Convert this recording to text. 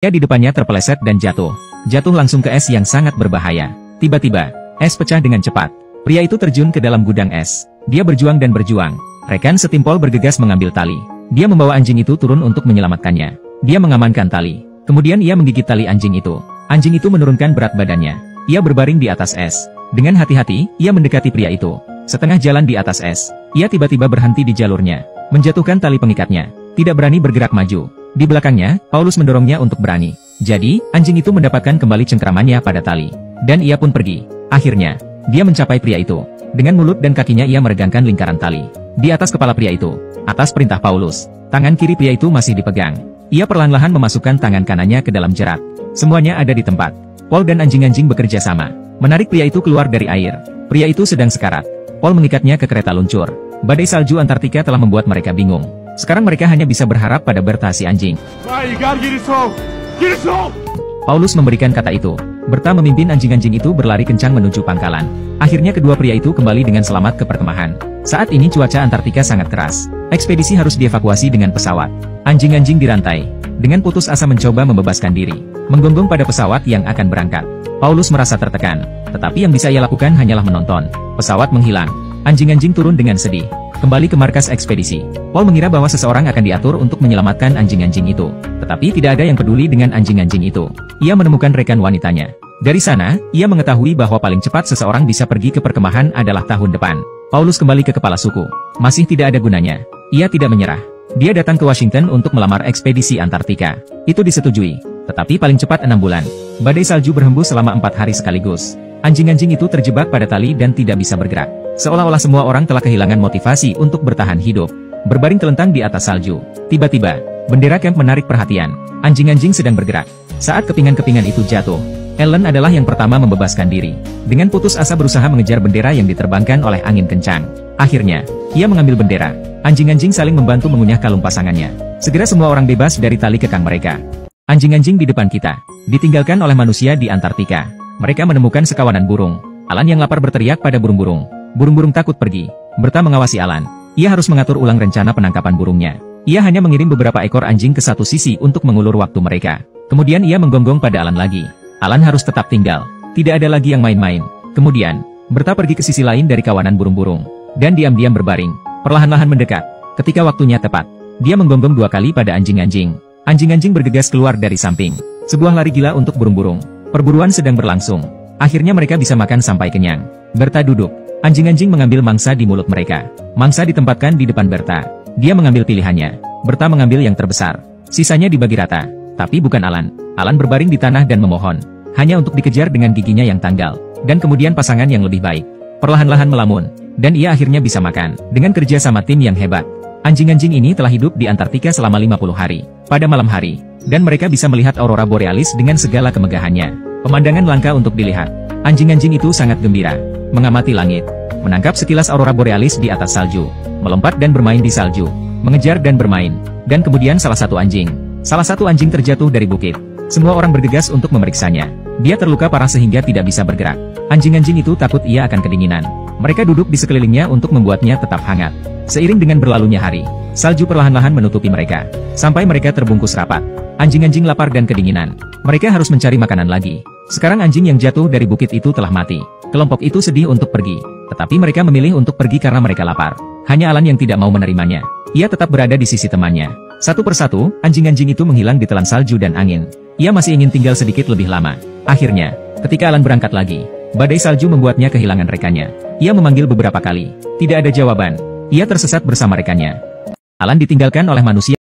Ia di depannya terpeleset dan jatuh. Jatuh langsung ke es yang sangat berbahaya. Tiba-tiba, es pecah dengan cepat. Pria itu terjun ke dalam gudang es. Dia berjuang dan berjuang. Rekan setim Paul bergegas mengambil tali. Dia membawa anjing itu turun untuk menyelamatkannya. Dia mengamankan tali. Kemudian ia menggigit tali anjing itu. Anjing itu menurunkan berat badannya. Ia berbaring di atas es. Dengan hati-hati, ia mendekati pria itu. Setengah jalan di atas es, ia tiba-tiba berhenti di jalurnya. Menjatuhkan tali pengikatnya. Tidak berani bergerak maju. Di belakangnya, Paulus mendorongnya untuk berani. Jadi, anjing itu mendapatkan kembali cengkramannya pada tali. Dan ia pun pergi. Akhirnya, dia mencapai pria itu. Dengan mulut dan kakinya ia meregangkan lingkaran tali. Di atas kepala pria itu. Atas perintah Paulus, tangan kiri pria itu masih dipegang. Ia perlahan-lahan memasukkan tangan kanannya ke dalam jerat. Semuanya ada di tempat. Paul dan anjing-anjing bekerja sama. Menarik pria itu keluar dari air. Pria itu sedang sekarat. Paul mengikatnya ke kereta luncur. Badai salju Antartika telah membuat mereka bingung. Sekarang mereka hanya bisa berharap pada Berta si anjing. Paulus memberikan kata itu. Berta memimpin anjing-anjing itu berlari kencang menuju pangkalan. Akhirnya kedua pria itu kembali dengan selamat ke perkemahan. Saat ini cuaca Antartika sangat keras. Ekspedisi harus dievakuasi dengan pesawat. Anjing-anjing dirantai. Dengan putus asa mencoba membebaskan diri. Menggonggong pada pesawat yang akan berangkat. Paulus merasa tertekan. Tetapi yang bisa ia lakukan hanyalah menonton. Pesawat menghilang. Anjing-anjing turun dengan sedih. Kembali ke markas ekspedisi. Paul mengira bahwa seseorang akan diatur untuk menyelamatkan anjing-anjing itu. Tetapi tidak ada yang peduli dengan anjing-anjing itu. Ia menemukan rekan wanitanya. Dari sana, ia mengetahui bahwa paling cepat seseorang bisa pergi ke perkemahan adalah tahun depan. Paulus kembali ke kepala suku. Masih tidak ada gunanya. Ia tidak menyerah. Dia datang ke Washington untuk melamar ekspedisi Antartika. Itu disetujui. Tetapi paling cepat 6 bulan. Badai salju berhembus selama 4 hari sekaligus. Anjing-anjing itu terjebak pada tali dan tidak bisa bergerak. Seolah-olah semua orang telah kehilangan motivasi untuk bertahan hidup. Berbaring telentang di atas salju. Tiba-tiba, bendera camp menarik perhatian. Anjing-anjing sedang bergerak. Saat kepingan-kepingan itu jatuh, Ellen adalah yang pertama membebaskan diri. Dengan putus asa berusaha mengejar bendera yang diterbangkan oleh angin kencang. Akhirnya, ia mengambil bendera. Anjing-anjing saling membantu mengunyah kalung pasangannya. Segera semua orang bebas dari tali kekang mereka. Anjing-anjing di depan kita, ditinggalkan oleh manusia di Antartika. Mereka menemukan sekawanan burung. Alan yang lapar berteriak pada burung-burung. Burung-burung takut pergi. Berta mengawasi Alan. Ia harus mengatur ulang rencana penangkapan burungnya. Ia hanya mengirim beberapa ekor anjing ke satu sisi untuk mengulur waktu mereka. Kemudian ia menggonggong pada Alan lagi. Alan harus tetap tinggal. Tidak ada lagi yang main-main. Kemudian, Berta pergi ke sisi lain dari kawanan burung-burung. Dan diam-diam berbaring. Perlahan-lahan mendekat. Ketika waktunya tepat, dia menggonggong 2 kali pada anjing-anjing. Anjing-anjing bergegas keluar dari samping. Sebuah lari gila untuk burung-burung. Perburuan sedang berlangsung. Akhirnya mereka bisa makan sampai kenyang. Berta duduk. Anjing-anjing mengambil mangsa di mulut mereka. Mangsa ditempatkan di depan Berta. Dia mengambil pilihannya. Berta mengambil yang terbesar. Sisanya dibagi rata. Tapi bukan Alan. Alan berbaring di tanah dan memohon. Hanya untuk dikejar dengan giginya yang tanggal. Dan kemudian pasangan yang lebih baik. Perlahan-lahan melamun. Dan ia akhirnya bisa makan. Dengan kerja sama tim yang hebat. Anjing-anjing ini telah hidup di Antartika selama 50 hari. Pada malam hari. Dan mereka bisa melihat aurora borealis dengan segala kemegahannya. Pemandangan langka untuk dilihat. Anjing-anjing itu sangat gembira. Mengamati langit. Menangkap sekilas aurora borealis di atas salju. Melompat dan bermain di salju. Mengejar dan bermain. Dan kemudian salah satu anjing terjatuh dari bukit. Semua orang bergegas untuk memeriksanya. Dia terluka parah sehingga tidak bisa bergerak. Anjing-anjing itu takut ia akan kedinginan. Mereka duduk di sekelilingnya untuk membuatnya tetap hangat. Seiring dengan berlalunya hari, salju perlahan-lahan menutupi mereka. Sampai mereka terbungkus rapat. Anjing-anjing lapar dan kedinginan. Mereka harus mencari makanan lagi. Sekarang anjing yang jatuh dari bukit itu telah mati. Kelompok itu sedih untuk pergi. Tetapi mereka memilih untuk pergi karena mereka lapar. Hanya Alan yang tidak mau menerimanya. Ia tetap berada di sisi temannya. Satu persatu, anjing-anjing itu menghilang di telan salju dan angin. Ia masih ingin tinggal sedikit lebih lama. Akhirnya, ketika Alan berangkat lagi, badai salju membuatnya kehilangan rekannya. Ia memanggil beberapa kali. Tidak ada jawaban. Ia tersesat bersama rekannya. Alan ditinggalkan oleh manusia.